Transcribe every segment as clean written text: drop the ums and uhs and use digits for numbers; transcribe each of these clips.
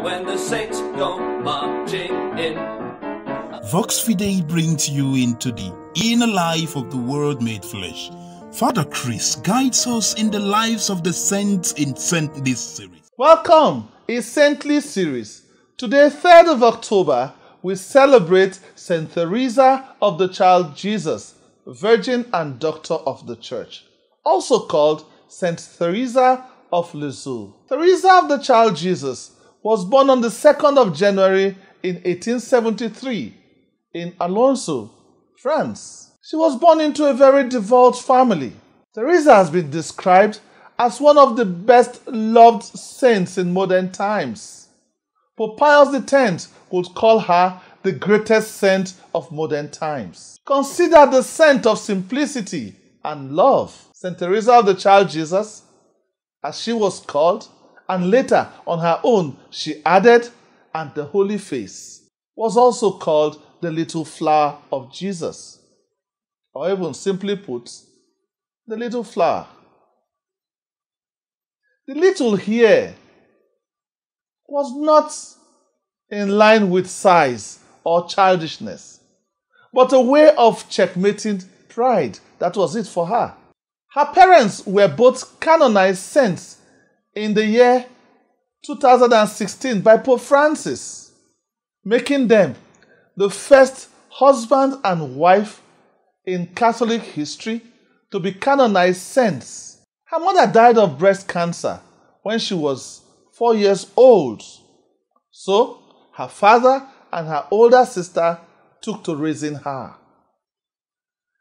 when the saints go marching in. Vox Fidei brings you into the inner life of the Word made flesh. Father Chris guides us in the lives of the saints in Saintly series. Welcome in Saintly series. Today, 3rd of October, we celebrate Saint Theresa of the Child Jesus, Virgin and Doctor of the Church, also called Saint Theresa of Lisieux. Theresa of the Child Jesus was born on the 2nd of January in 1873 in Alonso, France. She was born into a very devout family. Theresa has been described as one of the best loved saints in modern times. Pope Pius X would call her the greatest saint of modern times. Considered the saint of simplicity and love, Saint Theresa of the Child Jesus, as she was called, and later on her own she added, and the Holy Face, was also called the Little Flower of Jesus, or even simply put, the Little Flower. The little here was not in line with size or childishness, but a way of checkmating pride. That was it for her. Her parents were both canonized saints in the year 2016 by Pope Francis, making them the first husband and wife in Catholic history to be canonized saints. Her mother died of breast cancer when she was 4 years old. So, her father and her older sister took to raising her.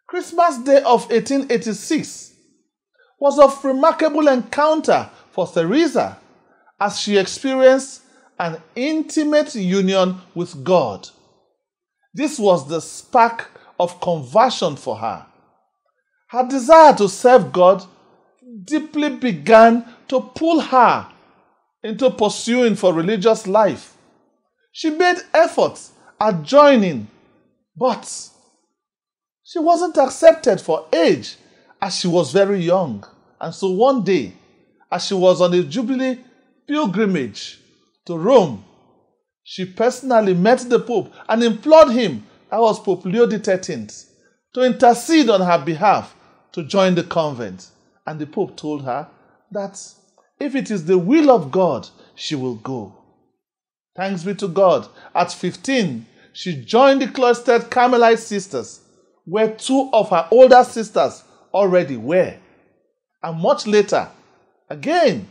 Christmas Day of 1886 was of remarkable encounter for Theresa as she experienced an intimate union with God. This was the spark of conversion for her. Her desire to serve God deeply began to pull her into pursuing for religious life. She made efforts at joining, but she wasn't accepted for age as she was very young. And so one day, as she was on a Jubilee pilgrimage to Rome, she personally met the Pope and implored him, that was Pope Leo XIII, to intercede on her behalf to join the convent. And the Pope told her that if it is the will of God, she will go. Thanks be to God. At 15, she joined the cloistered Carmelite sisters, where 2 of her older sisters already were. And much later, again,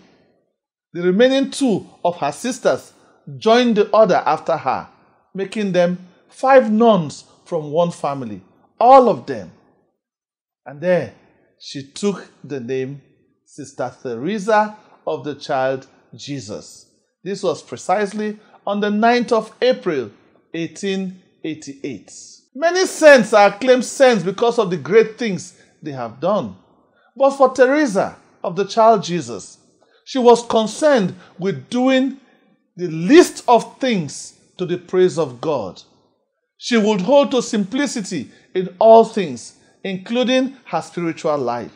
the remaining 2 of her sisters joined the order after her, making them 5 nuns from one family, all of them. And there, she took the name Sister Theresa of the Child Jesus. This was precisely on the 9th of April, 1888. Many saints are acclaimed saints because of the great things they have done. But for Theresa of the Child Jesus, she was concerned with doing the least of things to the praise of God. She would hold to simplicity in all things, including her spiritual life.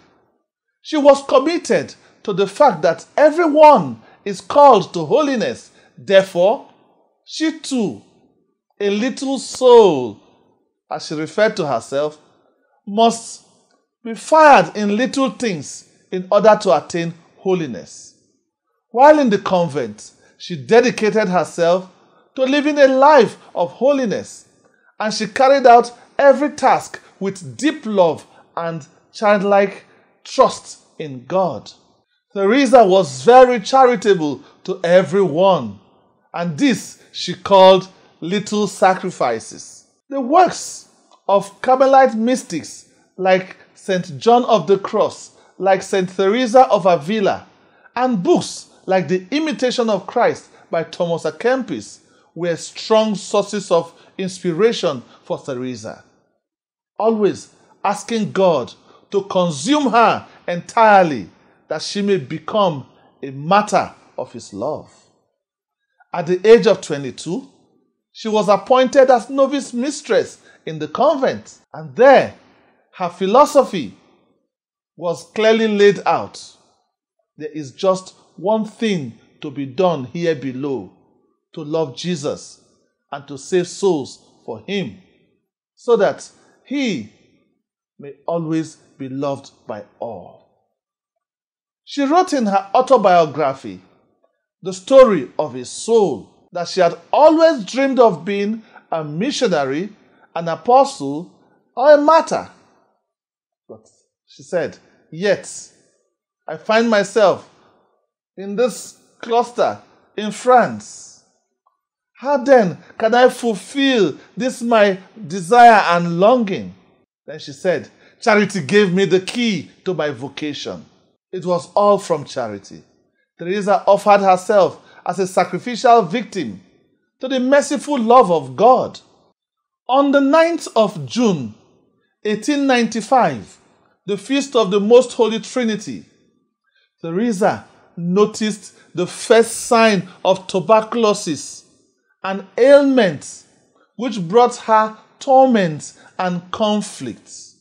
She was committed to the fact that everyone is called to holiness. Therefore, she too, a little soul, as she referred to herself, must be fired in little things in order to attain holiness. While in the convent, she dedicated herself to living a life of holiness, and she carried out every task with deep love and childlike trust in God. Theresa was very charitable to everyone, and this she called little sacrifices. The works of Carmelite mystics like St. John of the Cross, like St. Teresa of Avila, and books like The Imitation of Christ by Thomas à Kempis were strong sources of inspiration for Theresa, always asking God to consume her entirely that she may become a matter of His love. At the age of 22, she was appointed as novice mistress in the convent, and there her philosophy was clearly laid out. There is just one thing to be done here below, to love Jesus and to save souls for Him, so that He may always be loved by all. She wrote in her autobiography the story of a soul that she had always dreamed of being a missionary, an apostle, or a martyr. But she said, yet I find myself in this cluster in France. How then can I fulfill this my desire and longing? Then she said, charity gave me the key to my vocation. It was all from charity. Therese offered herself as a sacrificial victim to the merciful love of God. On the 9th of June, 1895, the Feast of the Most Holy Trinity, Therese noticed the first sign of tuberculosis, an ailment which brought her torment and conflicts.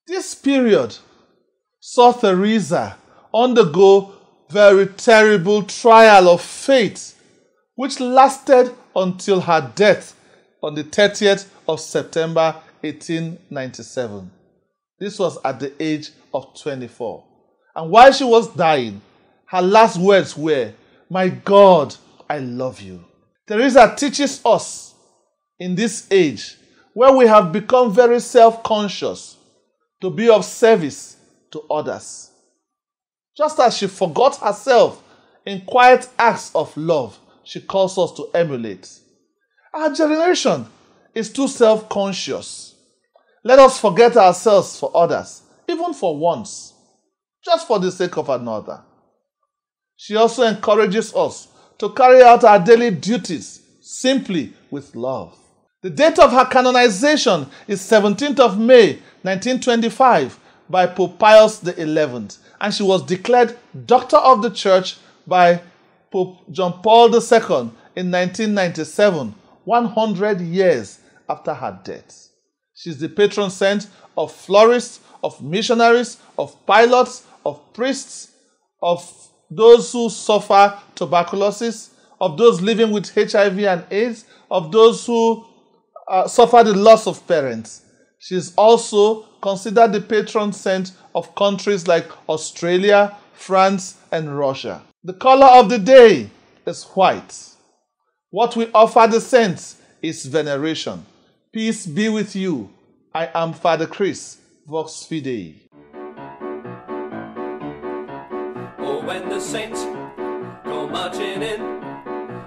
This period saw Therese undergo very terrible trial of faith, which lasted until her death on the 30th of September 1897. This was at the age of 24. And while she was dying, her last words were, "My God, I love you." Therese teaches us in this age, where we have become very self-conscious, to be of service to others. Just as she forgot herself in quiet acts of love, she calls us to emulate. Our generation is too self-conscious. Let us forget ourselves for others, even for once, just for the sake of another. She also encourages us to carry out our daily duties simply with love. The date of her canonization is 17th of May, 1925 by Pope Pius XI, and she was declared Doctor of the Church by Pope John Paul II in 1997, 100 years after her death. She is the patron saint of florists, of missionaries, of pilots, of priests, of those who suffer tuberculosis, of those living with HIV and AIDS, of those who suffer the loss of parents. She is also considered the patron saint of countries like Australia, France, and Russia. The color of the day is white. What we offer the saints is veneration. Peace be with you. I am Father Chris, Vox Fidei. Oh, when the saints go marching in.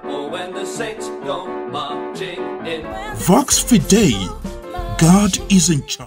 Oh, when the saints go marching in. Vox Fidei, God is in charge.